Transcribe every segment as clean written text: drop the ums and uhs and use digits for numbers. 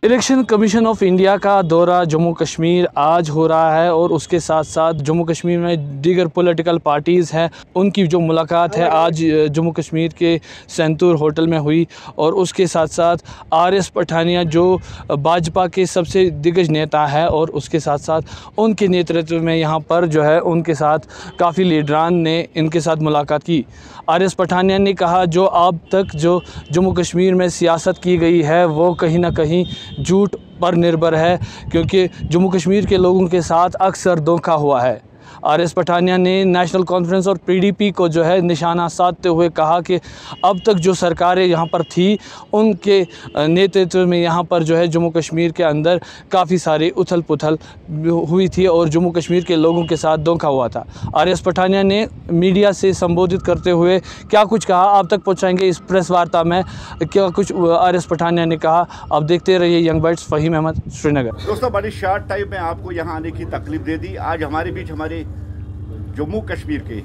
Election commission of India का दौरा जम्मू कश्मीर आज हो रहा है और उसके साथ साथ जम्मू कश्मीर में दीगर पॉलिटिकल पार्टीज़ हैं, उनकी जो मुलाकात है आज जम्मू कश्मीर के सेंतूर होटल में हुई। और उसके साथ साथ आर.एस. पठानिया जो भाजपा के सबसे दिग्गज नेता है और उसके साथ साथ उनके नेतृत्व में यहाँ पर जो है उनके साथ काफ़ी लीडरान ने इनके साथ मुलाकात की। आर.एस. पठानिया ने कहा जो अब तक जो जम्मू कश्मीर में सियासत की गई है वो कहीं ना कहीं झूठ पर निर्भर है, क्योंकि जम्मू कश्मीर के लोगों के साथ अक्सर धोखा हुआ है। आर.एस. पठानिया ने नेशनल कॉन्फ्रेंस और पीडीपी को जो है निशाना साधते हुए कहा कि अब तक जो सरकारें यहाँ पर थी उनके नेतृत्व में यहाँ पर जो है जम्मू कश्मीर के अंदर काफ़ी सारी उथल पुथल हुई थी और जम्मू कश्मीर के लोगों के साथ धोखा हुआ था। आर.एस. पठानिया ने मीडिया से संबोधित करते हुए क्या कुछ कहा आप तक पहुँचाएंगे इस प्रेस वार्ता में। क्या कुछ आर.एस. पठानिया ने कहा, आप देखते रहिए यंग बर्ड्स। फ़हीम अहमद, श्रीनगर। दोस्तों, बड़ी शॉर्ट टाइम में आपको यहाँ आने की तकलीफ दे दी। आज हमारे बीच हमारे जम्मू कश्मीर के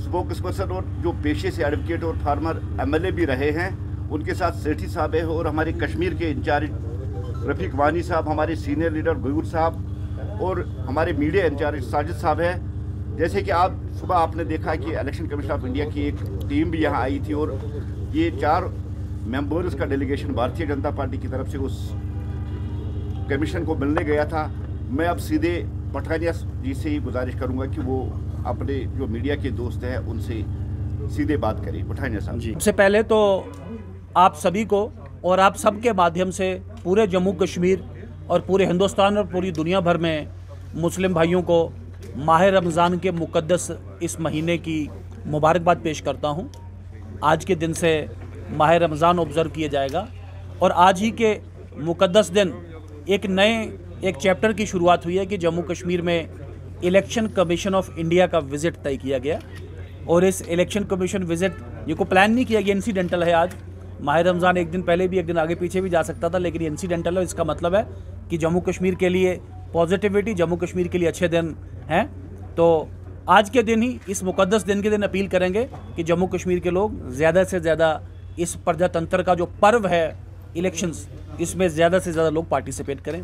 स्पोक्सपर्सन और जो पेशे से एडवोकेट और फार्मर एमएलए भी रहे हैं, उनके साथ सेठी साहब है और हमारे कश्मीर के इंचार्ज रफ़ीक वानी साहब, हमारे सीनियर लीडर गयूर साहब और हमारे मीडिया इंचार्ज साजिद साहब है। जैसे कि आप सुबह आपने देखा कि इलेक्शन कमीशन ऑफ इंडिया की एक टीम भी यहाँ आई थी और ये 4 मेंबर्स का डेलीगेशन भारतीय जनता पार्टी की तरफ से उस कमीशन को मिलने गया था। मैं अब सीधे पठानिया जी से ही गुजारिश करूंगा कि वो अपने जो मीडिया के दोस्त हैं उनसे सीधे बात करें। पठानिया साहब जी। सबसे पहले तो आप सभी को और आप सबके माध्यम से पूरे जम्मू कश्मीर और पूरे हिंदुस्तान और पूरी दुनिया भर में मुस्लिम भाइयों को माह रमज़ान के मुक़द्दस इस महीने की मुबारकबाद पेश करता हूं। आज के दिन से माह रमज़ान ऑब्ज़र्व किया जाएगा और आज ही के मुक़द्दस दिन एक चैप्टर की शुरुआत हुई है कि जम्मू कश्मीर में इलेक्शन कमीशन ऑफ इंडिया का विज़िट तय किया गया। और इस इलेक्शन कमीशन विज़िट ये को प्लान नहीं किया गया, इंसिडेंटल है। आज माह रमज़ान एक दिन पहले भी एक दिन आगे पीछे भी जा सकता था, लेकिन इंसिडेंटल है। इसका मतलब है कि जम्मू कश्मीर के लिए पॉजिटिविटी, जम्मू कश्मीर के लिए अच्छे दिन हैं। तो आज के दिन ही, इस मुक़द्दस दिन के दिन अपील करेंगे कि जम्मू कश्मीर के लोग ज़्यादा से ज़्यादा इस प्रजातंत्र का जो पर्व है इलेक्शंस, इसमें ज़्यादा से ज़्यादा लोग पार्टिसिपेट करें।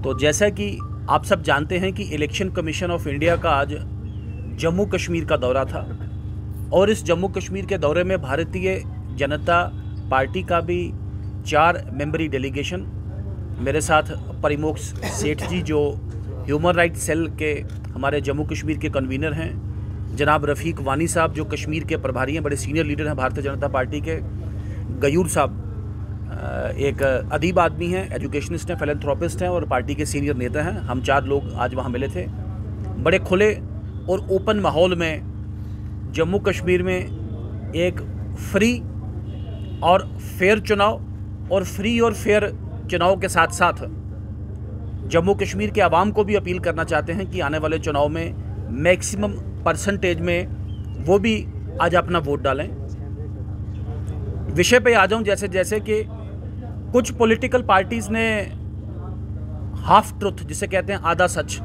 तो जैसा कि आप सब जानते हैं कि इलेक्शन कमीशन ऑफ इंडिया का आज जम्मू कश्मीर का दौरा था और इस जम्मू कश्मीर के दौरे में भारतीय जनता पार्टी का भी 4 मेंबरी डेलीगेशन, मेरे साथ परिमोक्ष सेठ जी जो ह्यूमन राइट सेल के हमारे जम्मू कश्मीर के कन्वीनर हैं, जनाब रफ़ीक वानी साहब जो कश्मीर के प्रभारी हैं, बड़े सीनियर लीडर हैं भारतीय जनता पार्टी के, गयूर साहब एक अदीब आदमी हैं, एजुकेशनिस्ट हैं, फिलैंथ्रोपिस्ट हैं और पार्टी के सीनियर नेता हैं। हम 4 लोग आज वहाँ मिले थे। बड़े खुले और ओपन माहौल में जम्मू कश्मीर में एक फ्री और फेयर चुनाव और फ्री और फेयर चुनाव के साथ साथ जम्मू कश्मीर के आवाम को भी अपील करना चाहते हैं कि आने वाले चुनाव में मैक्सिमम परसेंटेज में वो भी आज अपना वोट डालें। विषय पे आ जाऊं, जैसे कि कुछ पॉलिटिकल पार्टीज़ ने हाफ ट्रुथ, जिसे कहते हैं आधा सच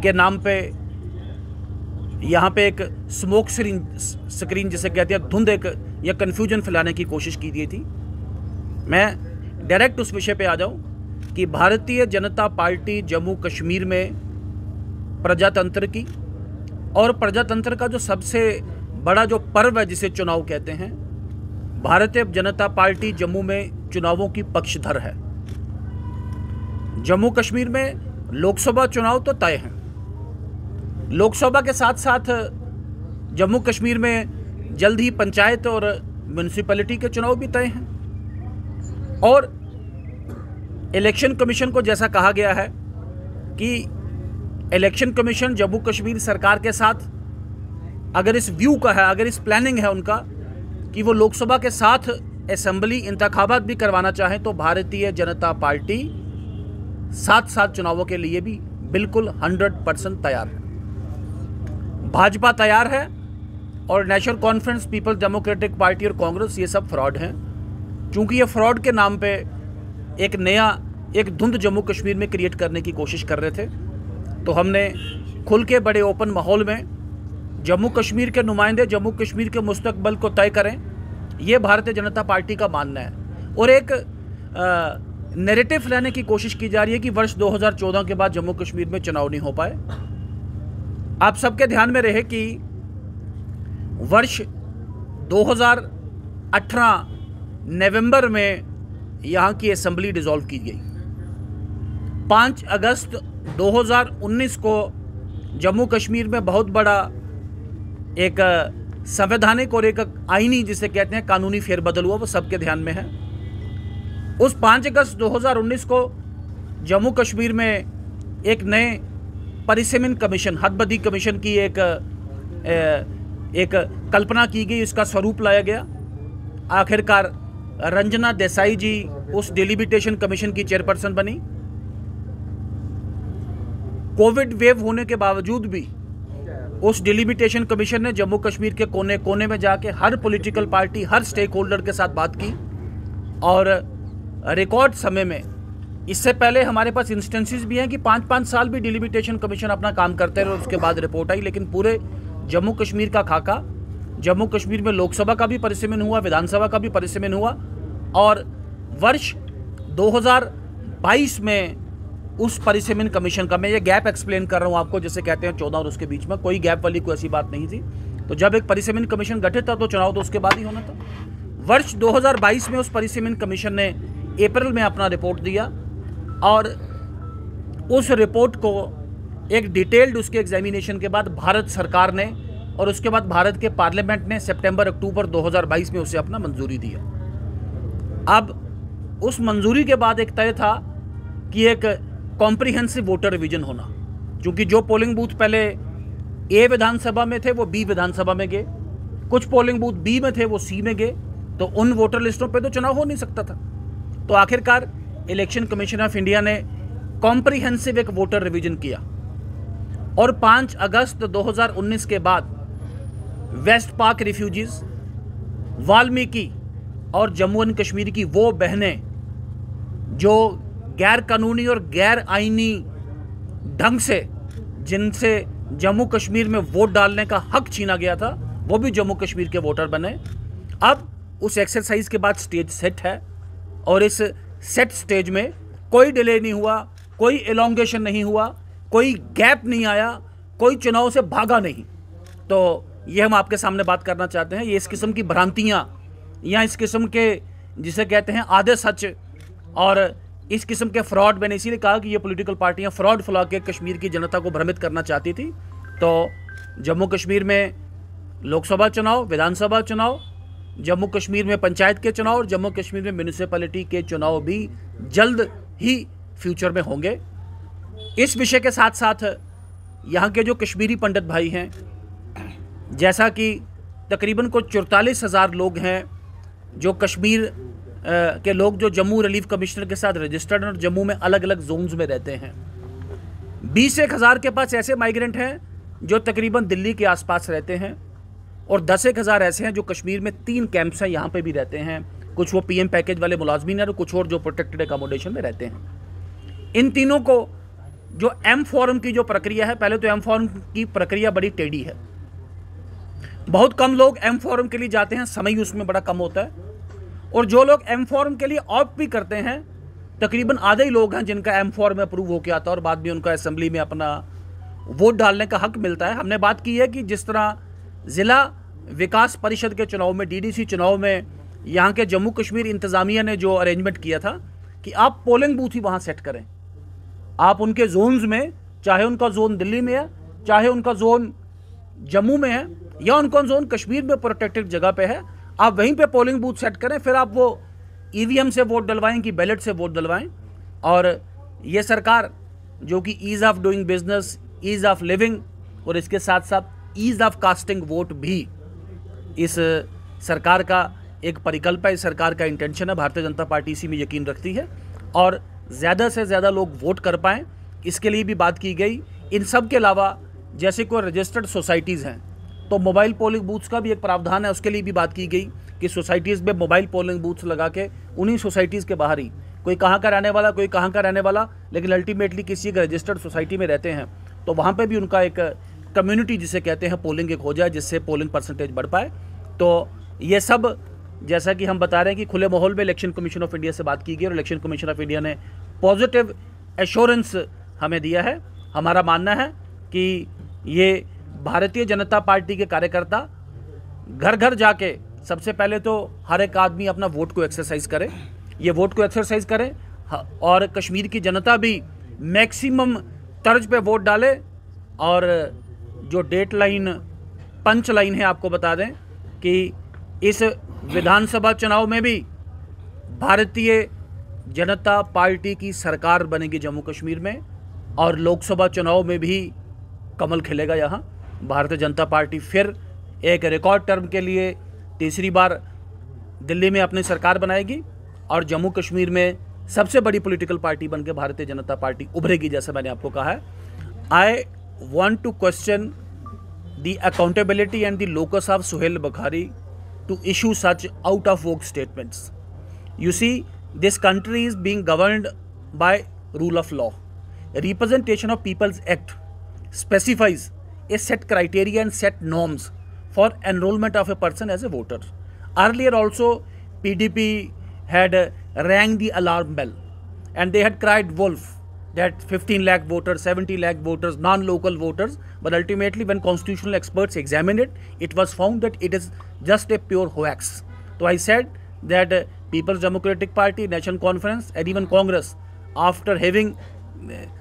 के नाम पे यहाँ पे एक स्मोक स्क्रीन जिसे कहते हैं धुंध या कन्फ्यूजन फैलाने की कोशिश की गई थी। मैं डायरेक्ट उस विषय पे आ जाऊं कि भारतीय जनता पार्टी जम्मू कश्मीर में प्रजातंत्र की और प्रजातंत्र का जो सबसे बड़ा जो पर्व है जिसे चुनाव कहते हैं, भारतीय जनता पार्टी जम्मू में चुनावों की पक्षधर है। जम्मू कश्मीर में लोकसभा चुनाव तो तय हैं, लोकसभा के साथ साथ जम्मू कश्मीर में जल्द ही पंचायत और म्यूनिसिपैलिटी के चुनाव भी तय हैं। और इलेक्शन कमीशन को जैसा कहा गया है कि इलेक्शन कमीशन जम्मू कश्मीर सरकार के साथ अगर इस व्यू का है, अगर इस प्लानिंग है उनका कि वो लोकसभा के साथ असेंबली इंतखाबात भी करवाना चाहें, तो भारतीय जनता पार्टी साथ चुनावों के लिए भी बिल्कुल 100% तैयार है। भाजपा तैयार है और नेशनल कॉन्फ्रेंस, पीपल्स डेमोक्रेटिक पार्टी और कांग्रेस ये सब फ्रॉड हैं। चूंकि ये फ्रॉड के नाम पे एक धुंध जम्मू कश्मीर में क्रिएट करने की कोशिश कर रहे थे, तो हमने खुल के बड़े ओपन माहौल में जम्मू कश्मीर के नुमाइंदे जम्मू कश्मीर के मुस्तकबिल को तय करें, ये भारतीय जनता पार्टी का मानना है। और एक नैरेटिव लाने की कोशिश की जा रही है कि वर्ष 2014 के बाद जम्मू कश्मीर में चुनाव नहीं हो पाए। आप सबके ध्यान में रहे कि वर्ष 2018 नवंबर में यहाँ की असेंबली डिसॉल्व की गई। 5 अगस्त 2019 को जम्मू कश्मीर में बहुत बड़ा एक संवैधानिक और एक आईनी जिसे कहते हैं कानूनी फेरबदल हुआ, वो सबके ध्यान में है। उस 5 अगस्त 2019 को जम्मू कश्मीर में एक नए परिसीमन कमीशन, हदबदी कमीशन की एक कल्पना की गई, इसका स्वरूप लाया गया। आखिरकार रंजना देसाई जी उस डिलिमिटेशन कमीशन की चेयरपर्सन बनी। कोविड वेव होने के बावजूद भी उस डिलिमिटेशन कमीशन ने जम्मू कश्मीर के कोने कोने में जाके हर पॉलिटिकल पार्टी, हर स्टेक होल्डर के साथ बात की और रिकॉर्ड समय में, इससे पहले हमारे पास इंस्टेंसेस भी हैं कि 5-5 साल भी डिलिमिटेशन कमीशन अपना काम करते रहे और उसके बाद रिपोर्ट आई। लेकिन पूरे जम्मू कश्मीर का खाका, जम्मू कश्मीर में लोकसभा का भी परिसीमन हुआ, विधानसभा का भी परिसीमन हुआ और वर्ष 2022 में उस परिसीमन कमीशन का, मैं ये गैप एक्सप्लेन कर रहा हूँ आपको, जैसे कहते हैं 14 और उसके बीच में कोई गैप वाली कोई ऐसी बात नहीं थी। तो जब एक परिसीमन कमीशन गठित था तो चुनाव तो उसके बाद ही होना था। वर्ष 2022 में उस परिसीमन कमीशन ने अप्रैल में अपना रिपोर्ट दिया और उस रिपोर्ट को एक डिटेल्ड उसके एग्जामिनेशन के बाद भारत सरकार ने और उसके बाद भारत के पार्लियामेंट ने सितंबर-अक्टूबर 2022 में उसे अपना मंजूरी दिया। अब उस मंजूरी के बाद एक तय था कि एक कॉम्प्रिहेंसिव वोटर रिवीजन होना, क्योंकि जो पोलिंग बूथ पहले ए विधानसभा में थे वो बी विधानसभा में गए, कुछ पोलिंग बूथ बी में थे वो सी में गए, तो उन वोटर लिस्टों पे तो चुनाव हो नहीं सकता था। तो आखिरकार इलेक्शन कमीशन ऑफ इंडिया ने कॉम्प्रिहेंसिव एक वोटर रिवीजन किया और 5 अगस्त 2019 के बाद वेस्ट पाक रिफ्यूजीज, वाल्मीकि और जम्मू एंड कश्मीर की वो बहनें जो गैर कानूनी और गैर आईनी ढंग से जिनसे जम्मू कश्मीर में वोट डालने का हक छीना गया था, वो भी जम्मू कश्मीर के वोटर बने। अब उस एक्सरसाइज के बाद स्टेज सेट है और इस सेट स्टेज में कोई डिले नहीं हुआ, कोई एलोंगेशन नहीं हुआ, कोई गैप नहीं आया, कोई चुनाव से भागा नहीं। तो ये हम आपके सामने बात करना चाहते हैं। ये इस किस्म की भ्रांतियाँ या इस किस्म के जिसे कहते हैं आधे सच और इस किस्म के फ्रॉड, मैंने इसीलिए कहा कि ये पॉलिटिकल पार्टियां फ्रॉड फैला के कश्मीर की जनता को भ्रमित करना चाहती थी। तो जम्मू कश्मीर में लोकसभा चुनाव, विधानसभा चुनाव, जम्मू कश्मीर में पंचायत के चुनाव और जम्मू कश्मीर में म्यूनिसिपैलिटी के चुनाव भी जल्द ही फ्यूचर में होंगे। इस विषय के साथ साथ यहाँ के जो कश्मीरी पंडित भाई हैं, जैसा कि तकरीबन को 44,000 लोग हैं जो कश्मीर के लोग जो जम्मू रिलीफ कमिश्नर के साथ रजिस्टर्ड और जम्मू में अलग अलग जोन्स में रहते हैं। 20,000 के पास ऐसे माइग्रेंट हैं जो तकरीबन दिल्ली के आसपास रहते हैं और 10,000 ऐसे हैं जो कश्मीर में 3 कैंप्स हैं, यहाँ पे भी रहते हैं। कुछ वो पीएम पैकेज वाले मुलाजमीन हैं और कुछ और जो प्रोटेक्टेड एकोमोडेशन में रहते हैं। इन तीनों को जो एम फॉर्म की जो प्रक्रिया है, पहले तो एम फॉर्म की प्रक्रिया बड़ी टेढ़ी है, बहुत कम लोग एम फॉर्म के लिए जाते हैं, समय उसमें बड़ा कम होता है और जो लोग एम फॉर्म के लिए ऑप्ट भी करते हैं तकरीबन आधे ही लोग हैं जिनका एम फॉर्म अप्रूव होकर आता है और बाद में उनका असेंबली में अपना वोट डालने का हक मिलता है। हमने बात की है कि जिस तरह ज़िला विकास परिषद के चुनाव में, डीडीसी चुनाव में यहाँ के जम्मू कश्मीर इंतज़ामिया ने जो अरेंजमेंट किया था कि आप पोलिंग बूथ ही वहाँ सेट करें, आप उनके जोन्स में, चाहे उनका जोन दिल्ली में है, चाहे उनका जोन जम्मू में है या उनका जोन कश्मीर में प्रोटेक्टेड जगह पे है, आप वहीं पे पोलिंग बूथ सेट करें, फिर आप वो ईवीएम से वोट डलवाएं कि बैलेट से वोट डलवाएं। और ये सरकार जो कि ease of doing business, ease of living और इसके साथ साथ ईज़ ऑफ कास्टिंग वोट भी इस सरकार का एक परिकल्प है, इस सरकार का इंटेंशन है। भारतीय जनता पार्टी इसी में यकीन रखती है और ज़्यादा से ज़्यादा लोग वोट कर पाएँ, इसके लिए भी बात की गई। इन सब के अलावा जैसे कोई रजिस्टर्ड सोसाइटीज़ हैं तो मोबाइल पोलिंग बूथ्स का भी एक प्रावधान है, उसके लिए भी बात की गई कि सोसाइटीज़ में मोबाइल पोलिंग बूथ्स लगा के उन्हीं सोसाइटीज़ के बाहर ही, कोई कहाँ का रहने वाला, कोई कहाँ का रहने वाला, लेकिन अल्टीमेटली किसी एक रजिस्टर्ड सोसाइटी में रहते हैं तो वहाँ पे भी उनका एक कम्युनिटी जिसे कहते हैं पोलिंग एक हो जाए, जिससे पोलिंग परसेंटेज बढ़ पाए। तो ये सब जैसा कि हम बता रहे हैं कि खुले माहौल में इलेक्शन कमीशन ऑफ इंडिया से बात की गई और इलेक्शन कमीशन ऑफ इंडिया ने पॉजिटिव एश्योरेंस हमें दिया है। हमारा मानना है कि ये भारतीय जनता पार्टी के कार्यकर्ता घर घर जाके सबसे पहले तो हर एक आदमी अपना वोट को एक्सरसाइज करे, ये वोट को एक्सरसाइज करे और कश्मीर की जनता भी मैक्सिमम तर्ज पे वोट डाले। और जो डेट लाइन पंच लाइन है, आपको बता दें कि इस विधानसभा चुनाव में भी भारतीय जनता पार्टी की सरकार बनेगी जम्मू कश्मीर में, और लोकसभा चुनाव में भी कमल खिलेगा। यहाँ भारतीय जनता पार्टी फिर एक रिकॉर्ड टर्म के लिए तीसरी बार दिल्ली में अपनी सरकार बनाएगी और जम्मू कश्मीर में सबसे बड़ी पॉलिटिकल पार्टी बनकर भारतीय जनता पार्टी उभरेगी, जैसा मैंने आपको कहा है। आई want to question the accountability and the locus of Suhail Bukhari to issue such out of vogue statements. You see, this country is being governed by rule of law. Representation of People's Act specifies a set criteria and set norms for enrollment of a person as a voter. Earlier also, PDP had rang the alarm bell and they had cried wolf, that 15 lakh voters, 70 lakh voters, non-local voters, but ultimately when constitutional experts examined it, it was found that it is just a pure hoax. So I said that People's Democratic Party, National Conference and even Congress, after having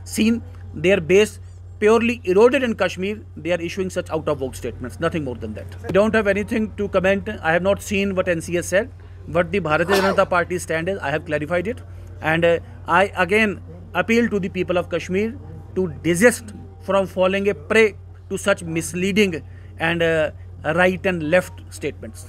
seen their base purely eroded in Kashmir, they are issuing such out of vogue statements, nothing more than that. I don't have anything to comment. I have not seen what NC has said. What the Bharatiya Janata Party stand is, I have clarified it, and I again appeal to the people of Kashmir to desist from falling a prey to such misleading and right and left statements.